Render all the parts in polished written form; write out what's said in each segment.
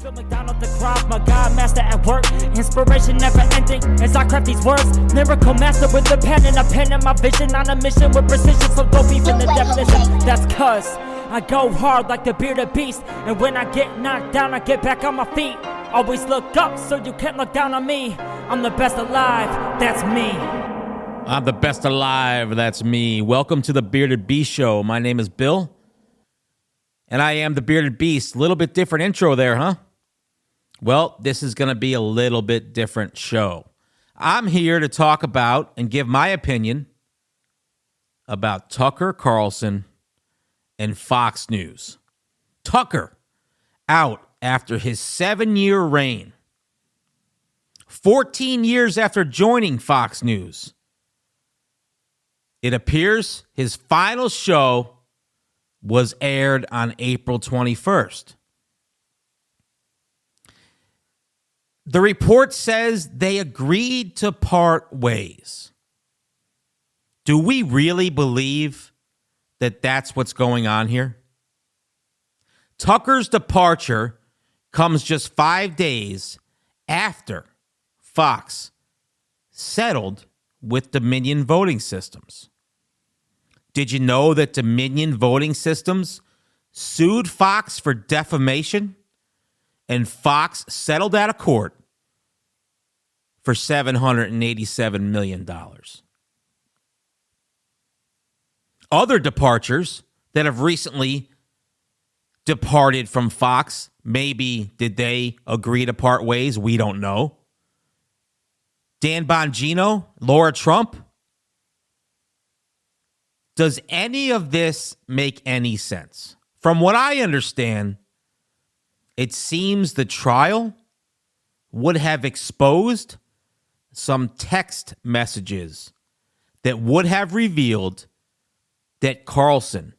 Bill McDonald, the crop, my God, master at work. Inspiration never ending as I craft these words. Miracle master with the pen and a pen in my vision. On a mission with precision, so don't beef in the definition. That's cuz I go hard like the bearded beast. And when I get knocked down, I get back on my feet. Always look up so you can't look down on me. I'm the best alive, that's me. I'm the best alive, that's me. Welcome to the Bearded Beast Show. My name is Bill, and I am the Bearded Beast. Little bit different intro there, huh? Well, this is going to be a little bit different show. I'm here to talk about and give my opinion about Tucker Carlson and Fox News. Tucker, out after his 7-year reign. 14 years after joining Fox News. It appears his final show was aired on April 21st. The report says they agreed to part ways. Do we really believe that that's what's going on here? Tucker's departure comes just 5 days after Fox settled with Dominion Voting Systems. Did you know that Dominion Voting Systems sued Fox for defamation? And Fox settled out of court for $787 million. Other departures that have recently departed from Fox, maybe did they agree to part ways? We don't know. Dan Bongino, Laura Trump. Does any of this make any sense? From what I understand, it seems the trial would have exposed some text messages that would have revealed that Carlson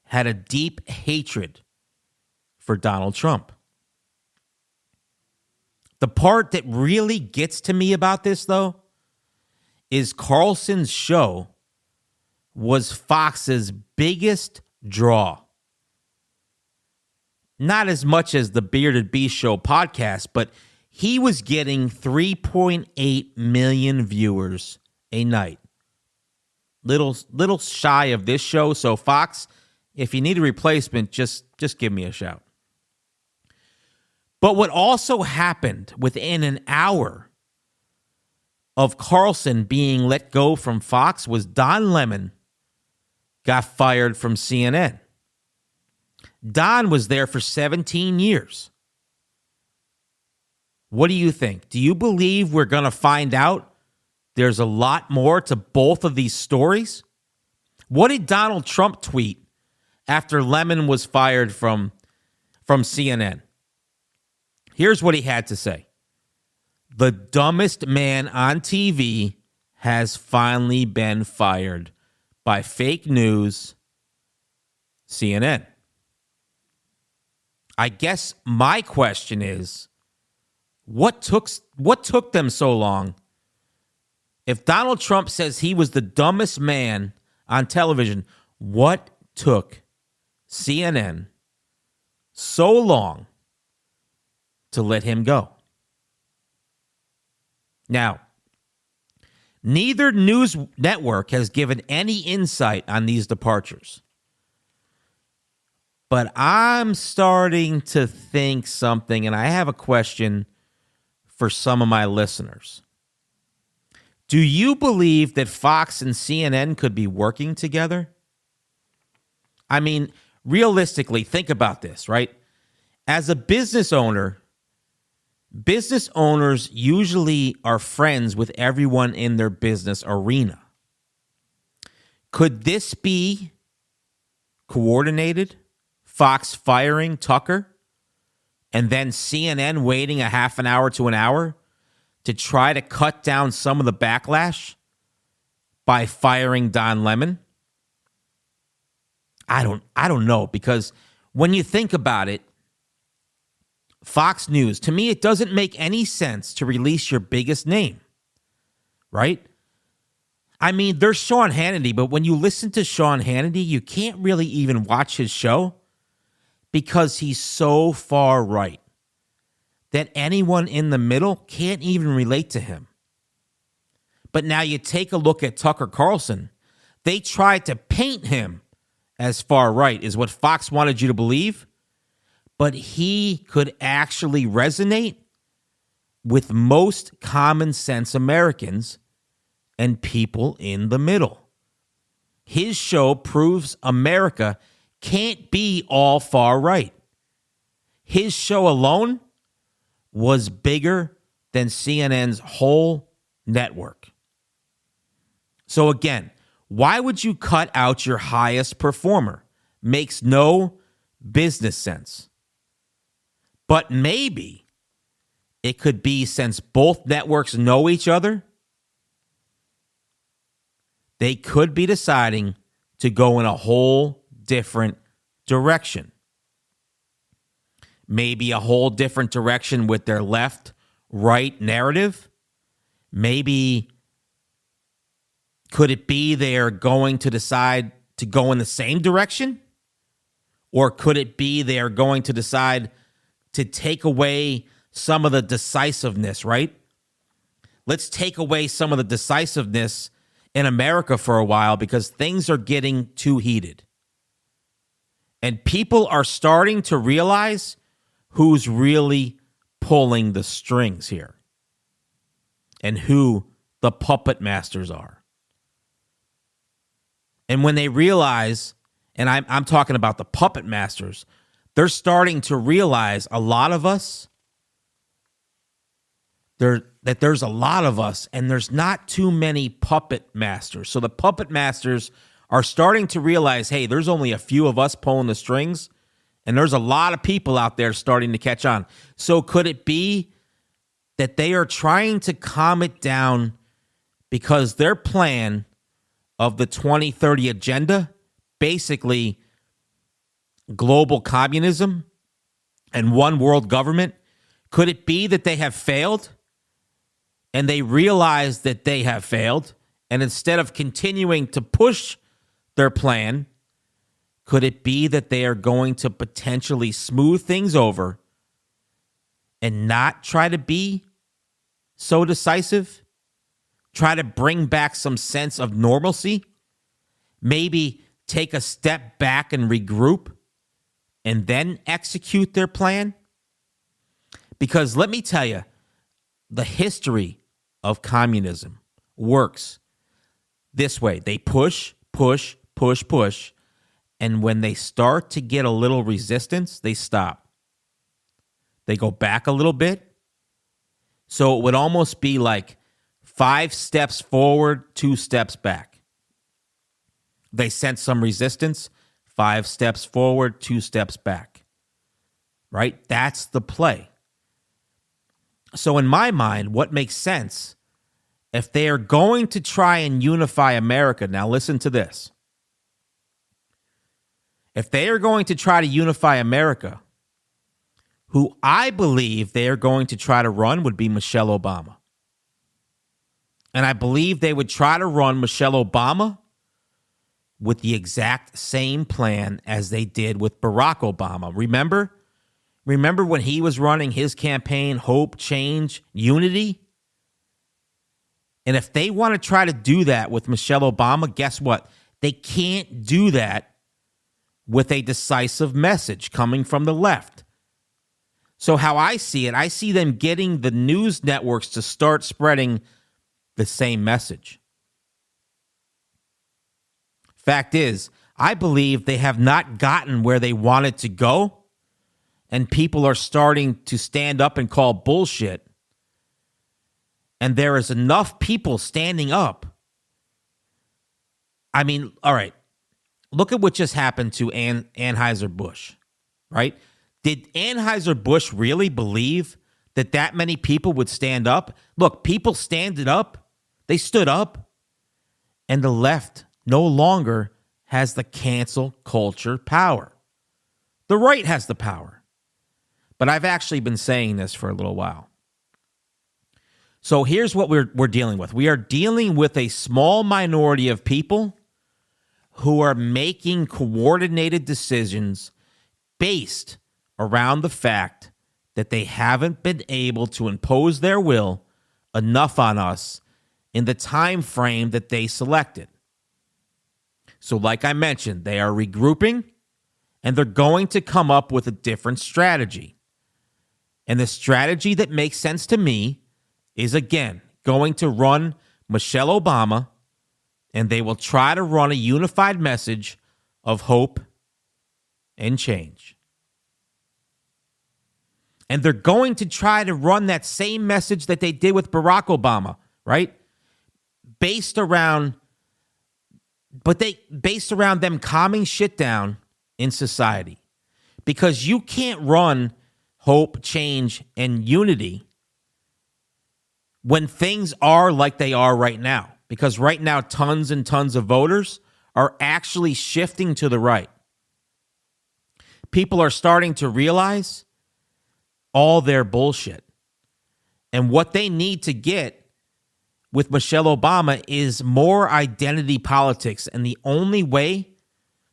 had a deep hatred for Donald Trump. The part that really gets to me about this, though, is Carlson's show was Fox's biggest draw. Not as much as the Bearded Beast Show podcast, but he was getting 3.8 million viewers a night. Little shy of this show. So Fox, if you need a replacement, just give me a shout. But what also happened within an hour of Carlson being let go from Fox was Don Lemon got fired from CNN. Don was there for 17 years. What do you think? Do you believe we're going to find out there's a lot more to both of these stories? What did Donald Trump tweet after Lemon was fired from CNN? Here's what he had to say. The dumbest man on TV has finally been fired by fake news, CNN. I guess my question is, what took them so long? If Donald Trump says he was the dumbest man on television, what took CNN so long to let him go? Now, neither news network has given any insight on these departures. But I'm starting to think something, and I have a question for some of my listeners. Do you believe that Fox and CNN could be working together? I mean, realistically, think about this, right? As a business owner, business owners usually are friends with everyone in their business arena. Could this be coordinated? Fox firing Tucker and then CNN waiting a half an hour to an hour to try to cut down some of the backlash by firing Don Lemon? I don't know, because when you think about it, Fox News, to me, it doesn't make any sense to release your biggest name, right? I mean, there's Sean Hannity, but when you listen to Sean Hannity, you can't really even watch his show because he's so far right. that anyone in the middle can't even relate to him. But now you take a look at Tucker Carlson. They tried to paint him as far right, is what Fox wanted you to believe. But he could actually resonate with most common sense Americans and people in the middle. His show proves America can't be all far right. His show alone was bigger than CNN's whole network. So again, why would you cut out your highest performer? Makes no business sense. But maybe it could be, since both networks know each other, they could be deciding to go in a whole different direction. Maybe a whole different direction with their left-right narrative. Maybe could it be they're going to decide to go in the same direction? Or could it be they're going to decide to take away some of the decisiveness, right? Let's take away some of the decisiveness in America for a while because things are getting too heated. And people are starting to realize who's really pulling the strings here and who the puppet masters are. And when they realize, and I'm talking about the puppet masters, they're starting to realize a lot of us, that there's a lot of us and there's not too many puppet masters. So the puppet masters are starting to realize, hey, there's only a few of us pulling the strings and there's a lot of people out there starting to catch on. So could it be that they are trying to calm it down because their plan of the 2030 agenda, basically global communism and one world government, could it be that they have failed and they realize that they have failed, and instead of continuing to push their plan, could it be that they are going to potentially smooth things over and not try to be so decisive? Try to bring back some sense of normalcy? Maybe take a step back and regroup and then execute their plan? Because let me tell you, the history of communism works this way. They push, push, push, push. And when they start to get a little resistance, they stop. They go back a little bit. So it would almost be like 5 steps forward, 2 steps back. They sense some resistance, 5 steps forward, 2 steps back. Right? That's the play. So in my mind, what makes sense, if they are going to try and unify America, now listen to this. If they are going to try to unify America, who I believe they are going to try to run would be Michelle Obama. And I believe they would try to run Michelle Obama with the exact same plan as they did with Barack Obama. Remember when he was running his campaign, Hope, Change, Unity? And if they want to try to do that with Michelle Obama, guess what? They can't do that with a decisive message coming from the left. So how I see it, I see them getting the news networks to start spreading the same message. Fact is, I believe they have not gotten where they wanted to go, and people are starting to stand up and call bullshit. And there is enough people standing up. I mean, all right, look at what just happened to Anheuser-Busch, right? Did Anheuser-Busch really believe that many people would stand up? Look, people standed up. They stood up. And the left no longer has the cancel culture power. The right has the power. But I've actually been saying this for a little while. So here's what we're dealing with. We are dealing with a small minority of people who are making coordinated decisions based around the fact that they haven't been able to impose their will enough on us in the time frame that they selected. So like I mentioned, they are regrouping and they're going to come up with a different strategy. And the strategy that makes sense to me is, again, going to run Michelle Obama, and they will try to run a unified message of hope and change. And they're going to try to run that same message that they did with Barack Obama, right? Based around them calming shit down in society. Because you can't run hope, change, and unity when things are like they are right now. Because right now, tons and tons of voters are actually shifting to the right. People are starting to realize all their bullshit. And what they need to get with Michelle Obama is more identity politics. And the only way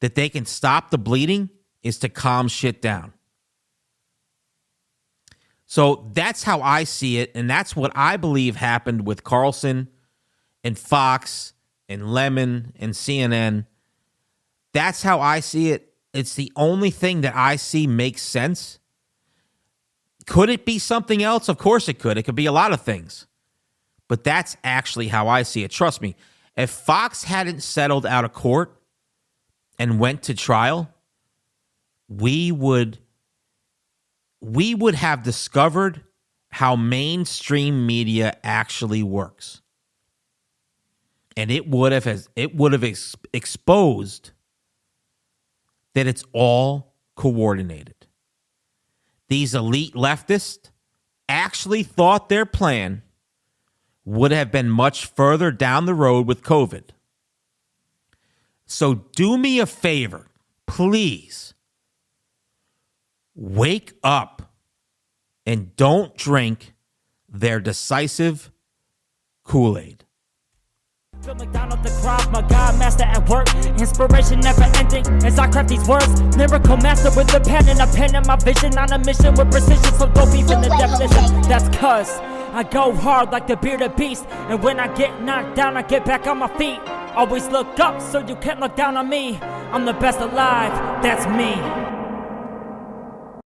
that they can stop the bleeding is to calm shit down. So that's how I see it. And that's what I believe happened with Carlson and Fox and Lemon and CNN. That's how I see it. It's the only thing that I see makes sense. Could it be something else? Of course it could. It could be a lot of things. But that's actually how I see it. Trust me, if Fox hadn't settled out of court and went to trial, we would have discovered how mainstream media actually works. And it would have exposed that it's all coordinated. These elite leftists actually thought their plan would have been much further down the road with COVID. So do me a favor, please. Wake up and don't drink their decisive Kool-Aid. Phil McDonald, the Krav Maga master at work. Inspiration never ending as I craft these words. Lyrical master with a pen and a pen in my vision. On a mission with precision, so don't beef in the definition. That's cuz I go hard like the bearded beast. And when I get knocked down, I get back on my feet. Always look up so you can't look down on me. I'm the best alive, that's me.